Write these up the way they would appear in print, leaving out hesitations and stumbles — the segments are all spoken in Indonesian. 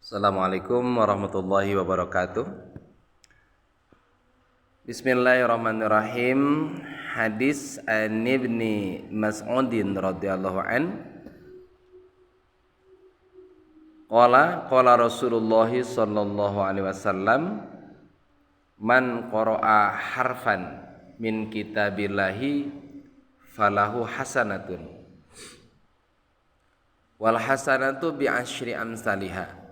Assalamualaikum warahmatullahi wabarakatuh. Bismillahirrahmanirrahim. Hadis an Ibni Mas'udin radhiyallahu an. Qala Rasulullah sallallahu alaihi wasallam, man qara'a harfan min kitabillahi falahu hasanatun wal hasanatu bi asyri amsalihha.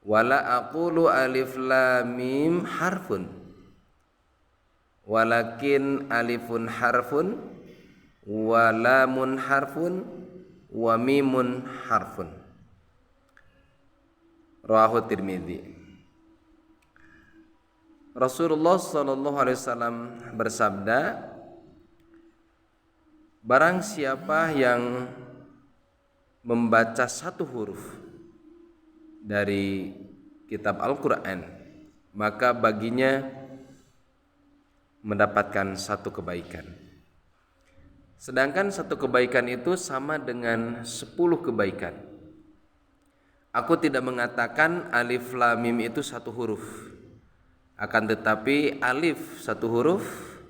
Wala aqulu alif lam mim harfun, walakin alifun harfun, wa lamun harfun, wa mimun harfun. Rawahu Tirmidzi. Rasulullah sallallahu alaihi wasallam bersabda, barang siapa yang membaca satu huruf dari kitab Al-Quran, maka baginya mendapatkan satu kebaikan. Sedangkan satu kebaikan itu sama dengan 10 kebaikan. Aku tidak mengatakan alif lam mim itu satu huruf, akan tetapi alif satu huruf,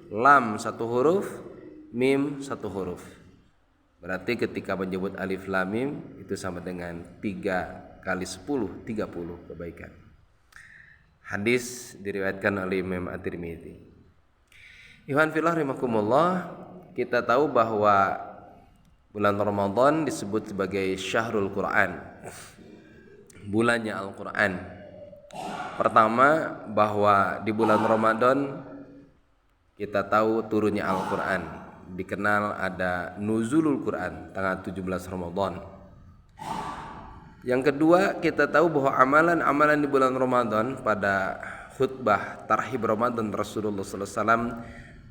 lam satu huruf, mim satu huruf. Berarti ketika menyebut alif lam mim itu sama dengan 3 kali 10, 30 kebaikan. Hadis diriwayatkan oleh Imam At-Tirmidzi. Ikhwan fillah rahimakumullah, kita tahu bahwa bulan Ramadan disebut sebagai Syahrul Quran, bulannya Al-Quran. Pertama, bahwa di bulan Ramadan kita tahu turunnya Al-Quran. Dikenal ada Nuzulul Quran tanggal 17 Ramadan. Yang kedua, kita tahu bahwa amalan-amalan di bulan Ramadan, pada khutbah tarhib Ramadan Rasulullah SAW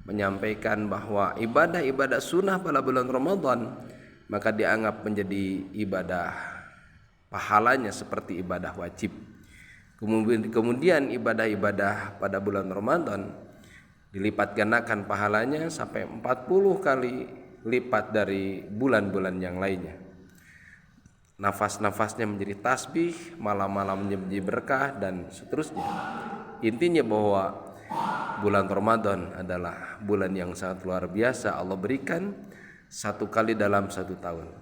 menyampaikan bahwa ibadah-ibadah sunnah pada bulan Ramadan maka dianggap menjadi ibadah, pahalanya seperti ibadah wajib. Kemudian ibadah-ibadah pada bulan Ramadan dilipat gandakan pahalanya sampai 40 kali lipat dari bulan-bulan yang lainnya. Nafas-nafasnya menjadi tasbih, malam-malamnya menjadi berkah, dan seterusnya. Intinya bahwa bulan Ramadan adalah bulan yang sangat luar biasa. Allah berikan satu kali dalam satu tahun.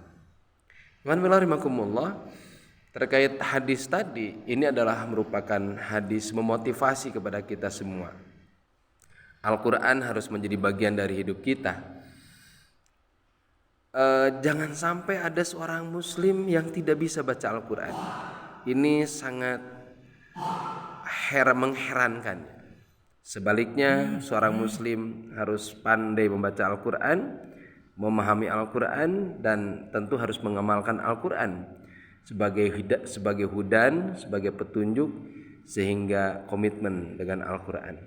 Bismillahirrahmanirrahim. Terkait hadis tadi, ini adalah merupakan hadis memotivasi kepada kita semua. Al-Quran harus menjadi bagian dari hidup kita. Jangan sampai ada seorang muslim yang tidak bisa baca Al-Quran. Ini sangat mengherankan. Sebaliknya, seorang muslim harus pandai membaca Al-Quran, memahami Al-Quran, dan tentu harus mengamalkan Al-Quran sebagai hudan, sebagai petunjuk, sehingga komitmen dengan Al-Quran.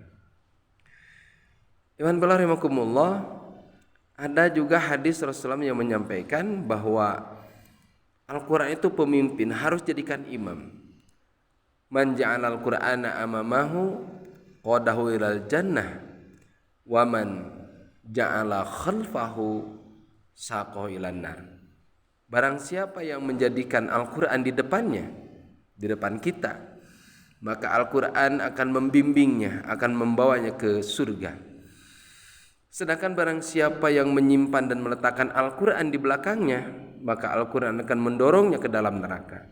Iman billah rahimakumullah. Ada juga hadis Rasulullah yang menyampaikan bahwa Al-Quran itu pemimpin, harus jadikan imam. Man ja'ala al-Qur'ana amamahu qadahu ilal jannah, wa man ja'ala khalfahu saqahu ilan nar. Barang siapa yang menjadikan Al-Quran di depannya, di depan kita, maka Al-Quran akan membimbingnya, akan membawanya ke surga. Sedangkan barang siapa yang menyimpan dan meletakkan Al-Quran di belakangnya, maka Al-Quran akan mendorongnya ke dalam neraka.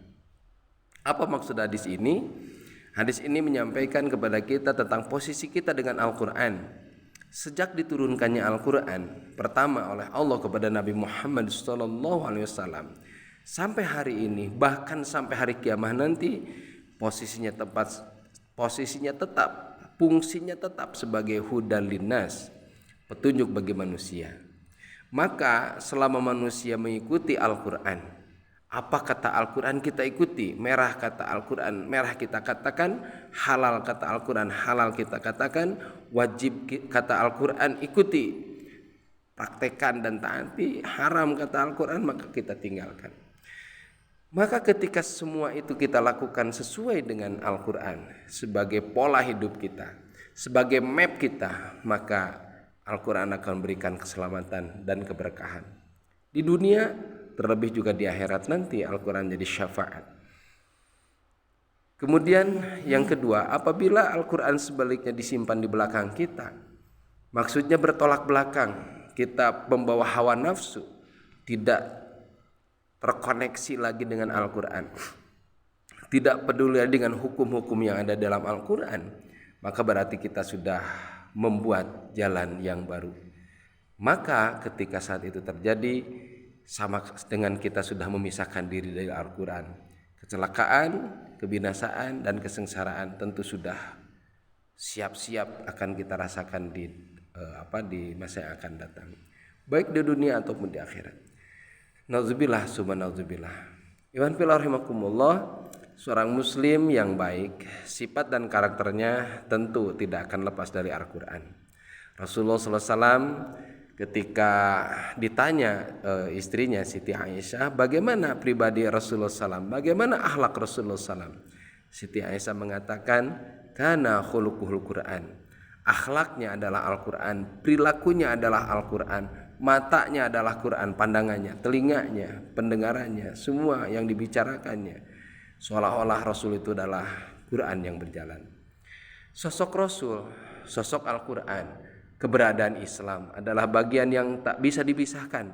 Apa maksud hadis ini? Hadis ini menyampaikan kepada kita tentang posisi kita dengan Al-Quran. Sejak diturunkannya Al-Quran pertama oleh Allah kepada Nabi Muhammad SAW sampai hari ini, bahkan sampai hari kiamat nanti, posisinya tetap, fungsinya tetap sebagai hudan linnas, petunjuk bagi manusia. Maka selama manusia mengikuti Al-Quran, apa kata Al-Quran kita ikuti, merah kata Al-Quran merah kita katakan, halal kata Al-Quran halal kita katakan, wajib kata Al-Quran ikuti, praktekkan dan taati, haram kata Al-Quran maka kita tinggalkan. Maka ketika semua itu kita lakukan sesuai dengan Al-Quran sebagai pola hidup kita, sebagai map kita, maka Al-Quran akan memberikan keselamatan dan keberkahan di dunia, terlebih juga di akhirat nanti Al-Quran jadi syafaat. Kemudian yang kedua, apabila Al-Quran sebaliknya disimpan di belakang kita, maksudnya bertolak belakang, kita membawa hawa nafsu, tidak terkoneksi lagi dengan Al-Quran, tidak peduli dengan hukum-hukum yang ada dalam Al-Quran, maka berarti kita sudah membuat jalan yang baru. Maka ketika saat itu terjadi, sama dengan kita sudah memisahkan diri dari Al-Quran. Kecelakaan, kebinasaan, dan kesengsaraan tentu sudah siap-siap akan kita rasakan di masa yang akan datang, baik di dunia ataupun di akhirat. Nauzubillah summa nauzubillah. Iwan fillah rahimakumullah, seorang muslim yang baik, sifat dan karakternya tentu tidak akan lepas dari Al-Quran. Rasulullah SAW ketika ditanya istrinya Siti Aisyah, bagaimana pribadi Rasulullah SAW, bagaimana akhlak Rasulullah SAW, Siti Aisyah mengatakan, kana khuluquhul Quran, akhlaknya adalah Al-Quran, perilakunya adalah Al-Quran, matanya adalah Quran, pandangannya, telinganya, pendengarannya, semua yang dibicarakannya seolah-olah Rasul itu adalah Quran yang berjalan. Sosok Rasul, sosok Al-Quran, keberadaan Islam adalah bagian yang tak bisa dipisahkan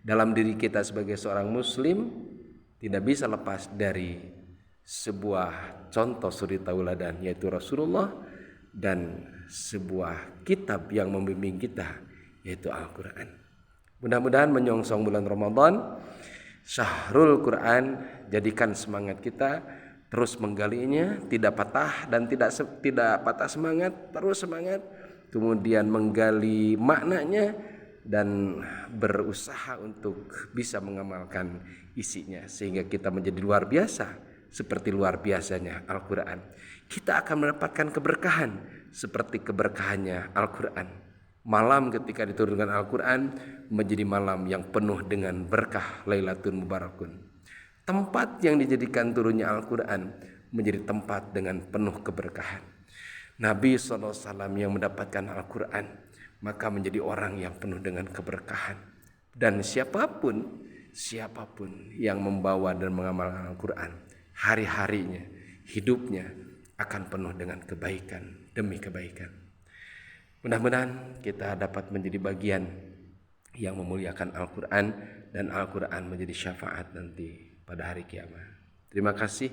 dalam diri kita sebagai seorang muslim. Tidak bisa lepas dari sebuah contoh suri tauladan, yaitu Rasulullah, dan sebuah kitab yang membimbing kita, yaitu Al-Quran. Mudah-mudahan menyongsong bulan Ramadan, Syahrul Quran, jadikan semangat kita terus menggalinya, tidak patah dan tidak patah semangat, terus semangat, kemudian menggali maknanya dan berusaha untuk bisa mengamalkan isinya, sehingga kita menjadi luar biasa seperti luar biasanya Al-Quran. Kita akan mendapatkan keberkahan seperti keberkahannya Al-Quran. Malam ketika diturunkan Al-Quran menjadi malam yang penuh dengan berkah, Lailatul Mubarakun. Tempat yang dijadikan turunnya Al-Quran menjadi tempat dengan penuh keberkahan. Nabi SAW yang mendapatkan Al-Quran maka menjadi orang yang penuh dengan keberkahan. Dan siapapun yang membawa dan mengamalkan Al-Quran, hari-harinya, hidupnya akan penuh dengan kebaikan demi kebaikan. Mudah-mudahan kita dapat menjadi bagian yang memuliakan Al-Quran, dan Al-Quran menjadi syafaat nanti pada hari kiamat. Terima kasih,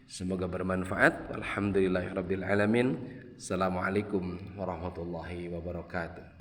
semoga bermanfaat. Alhamdulillahirabbil alamin. Assalamualaikum warahmatullahi wabarakatuh.